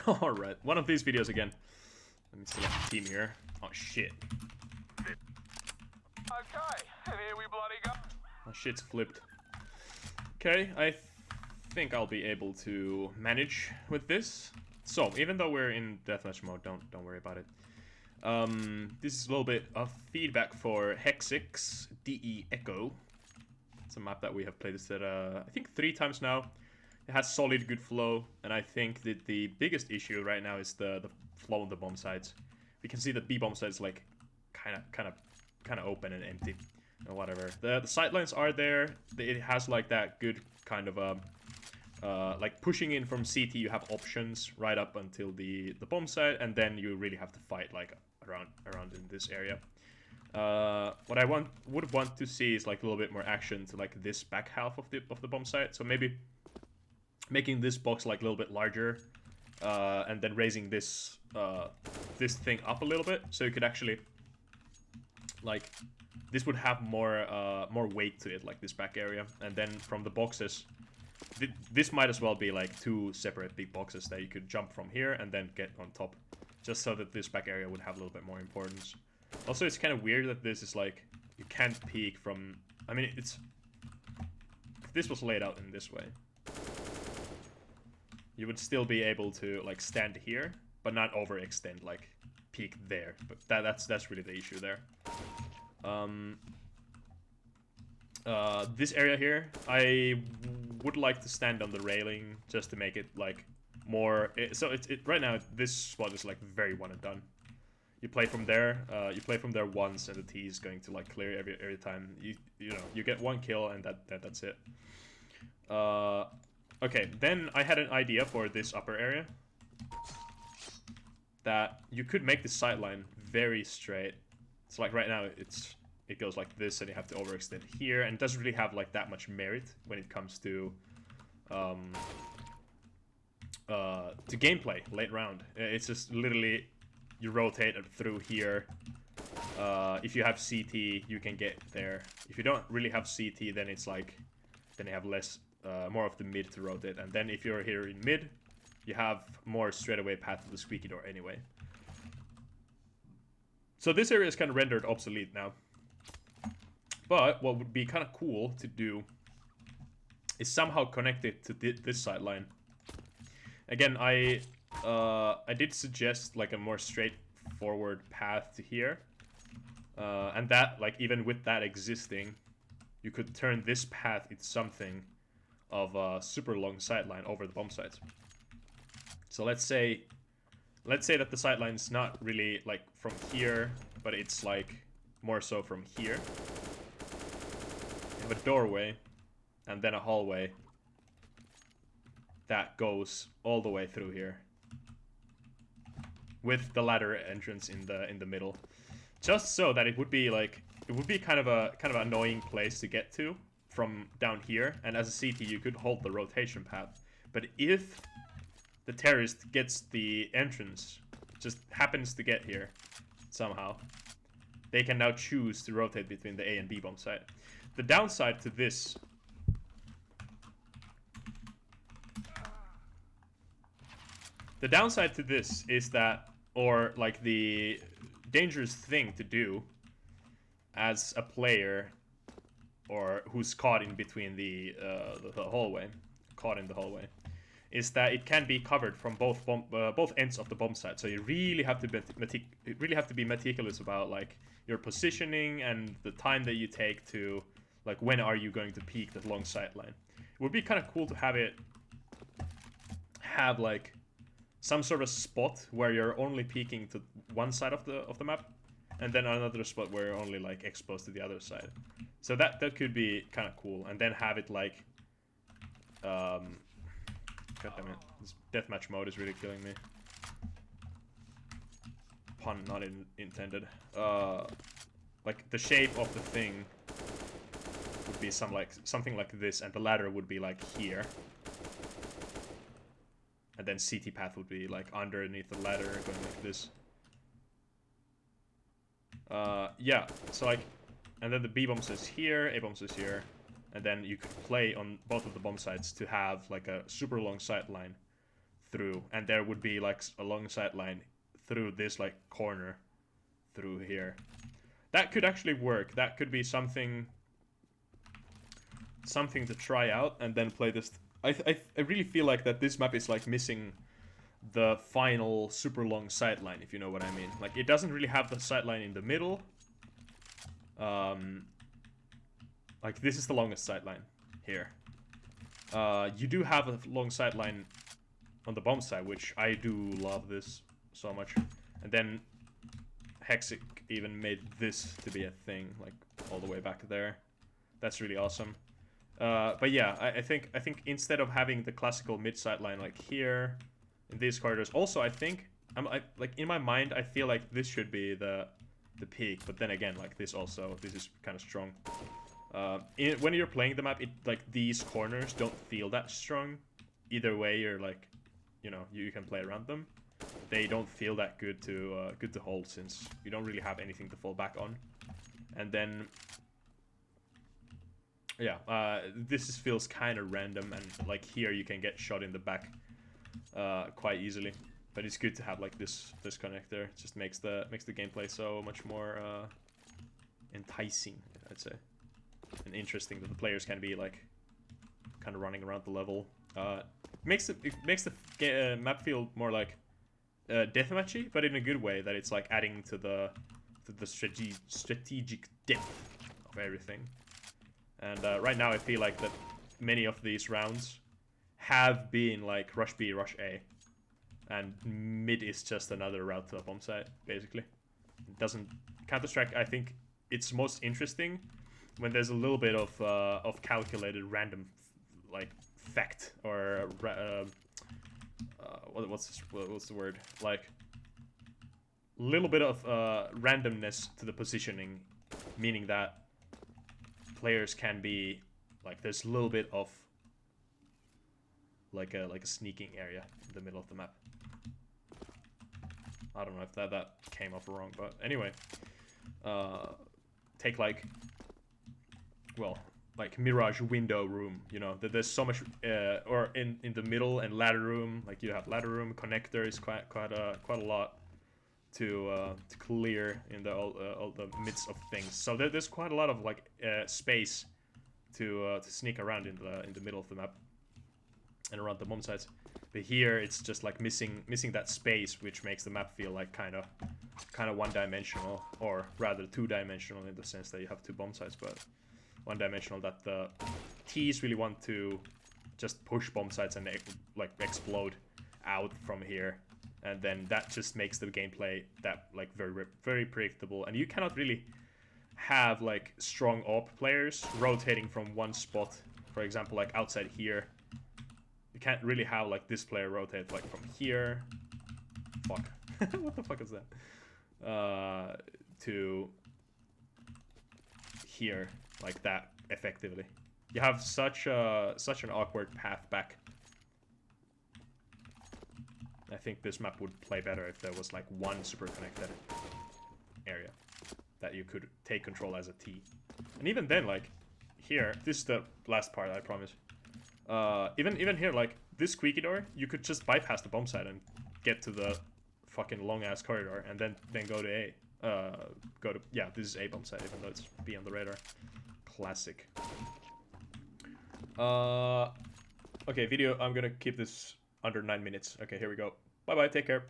Alright, one of these videos again. Let me select the team here. Oh shit. Okay, and here we bloody go. My shit's flipped. Okay, I think I'll be able to manage with this. So, even though we're in deathmatch mode, don't worry about it. This is a little bit of feedback for Hexick's DE Echo. It's a map that we have played this at, I think 3 times now. It has solid, good flow, and I think that the biggest issue right now is the flow on the bomb sites. We can see that B bomb sites like kind of open and empty, or whatever. The sidelines are there. It has like that good kind of like pushing in from CT. You have options right up until the bomb site, and then you really have to fight like around in this area. What I would want to see is like a little bit more action to like this back half of the bomb site. So maybe making this box like a little bit larger, and then raising this this thing up a little bit, so you could actually like this would have more weight to it, like this back area, and then from the boxes, this might as well be like 2 separate big boxes that you could jump from here and then get on top, just so that this back area would have a little bit more importance. Also, it's kind of weird that this is like you can't peek from. I mean, it's if this was laid out in this way, you would still be able to like stand here, but not overextend, like peek there. But that's really the issue there. This area here, I would like to stand on the railing just to make it like more. So right now this spot is like very one and done. You play from there. You play from there once, and the T is going to like clear every time. You know you get 1 kill, and that's it. Okay, then I had an idea for this upper area. That you could make the sideline very straight. So like right now it goes like this, and you have to overextend here, and it doesn't really have like that much merit when it comes to gameplay late round. It's just literally you rotate it through here. If you have CT, you can get there. If you don't really have CT, then it's like then you have less more of the mid to rotate, and then if you're here in mid, you have more straightaway path to the squeaky door anyway. So this area is kind of rendered obsolete now. But what would be kind of cool to do is somehow connect it to this sideline. Again, I did suggest like a more straightforward path to here, and that like even with that existing, you could turn this path into something of a super long sideline over the bomb sites. So let's say that the sideline is not really like from here, but it's like more so from here. You have a doorway, and then a hallway that goes all the way through here, with the ladder entrance in the middle, just so that it would be like kind of an annoying place to get to from down here. And as a CT, you could hold the rotation path, but if the terrorist gets the entrance, just happens to get here somehow, they can now choose to rotate between the A and B bomb site. The downside to this is that, or like the dangerous thing to do as a player, or who's caught in between the hallway, is that it can be covered from both ends of the bomb site. So you really have to be meticulous about like your positioning and the time that you take to like when are you going to peek that long sideline. It would be kind of cool to have like some sort of spot where you're only peeking to one side of the map, and then another spot where you're only like exposed to the other side. So that could be kind of cool, and then have it like God damn it, this deathmatch mode is really killing me. Pun not intended. Like the shape of the thing would be something like this, and the ladder would be like here, and then CT path would be like underneath the ladder, going like this. Yeah, so like, and then the B bombs is here, A bombs is here, and then you could play on both of the bomb sites to have like a super long sight line through, and there would be like a long sideline through this like corner through here. That could actually work. That could be something to try out and then play this. I really feel like that this map is like missing the final super long sideline, if you know what I mean. Like, it doesn't really have the sideline in the middle. Like, this is the longest sideline here. You do have a long sideline on the bomb side, which I do love this so much. And then Hexickk even made this to be a thing, like all the way back there. That's really awesome. But yeah, I think instead of having the classical mid sideline like here in these corridors, also I think like in my mind I feel like this should be the peak, but then again, like this is kind of strong. When you're playing the map, like these corners don't feel that strong. Either way, you're like, you know, you can play around them. They don't feel that good to hold, since you don't really have anything to fall back on. And then, yeah, this feels kind of random, and like here you can get shot in the back quite easily. But it's good to have like this connector. It just makes the gameplay so much more enticing, I'd say, and interesting, that the players can be like kind of running around the level. It makes the map feel more like deathmatchy, but in a good way, that it's like adding to the strategic depth of everything. And right now I feel like that many of these rounds have been like rush B, rush A, and mid is just another route to the bomb site, basically. It doesn't Counter-Strike, I think it's most interesting when there's a little bit of calculated random like fact, or what's the word, like little bit of randomness to the positioning, meaning that players can be like, there's a little bit of like a sneaking area in the middle of the map. I don't know if that came up wrong, but anyway, take like, well, like Mirage window room, you know, that there's so much, or in the middle, and ladder room, like you have ladder room, connector is quite a lot to clear in all the midst of things. So there's quite a lot of like space to sneak around in the middle of the map and around the bomb sites. But here it's just like missing that space, which makes the map feel like kind of one-dimensional, or rather two-dimensional, in the sense that you have two bomb sites, but one-dimensional, that the T's really want to just push bomb sites and like explode out from here, and then that just makes the gameplay that like very predictable. And you cannot really have like strong AWP players rotating from one spot, for example, like outside here. You can't really have like this player rotate like from here, fuck, what the fuck is that, to here, like that effectively. You have such an awkward path back. I think this map would play better if there was like one super connected area that you could take control as a T. And even then, like here, this is the last part, I promise. Even here, like this squeaky door, you could just bypass the bomb site and get to the fucking long ass corridor, and then go to A. Yeah, this is A bomb site, even though it's B on the radar. Classic. Okay, video, I'm gonna keep this under 9 minutes. Okay, here we go. Bye bye, take care.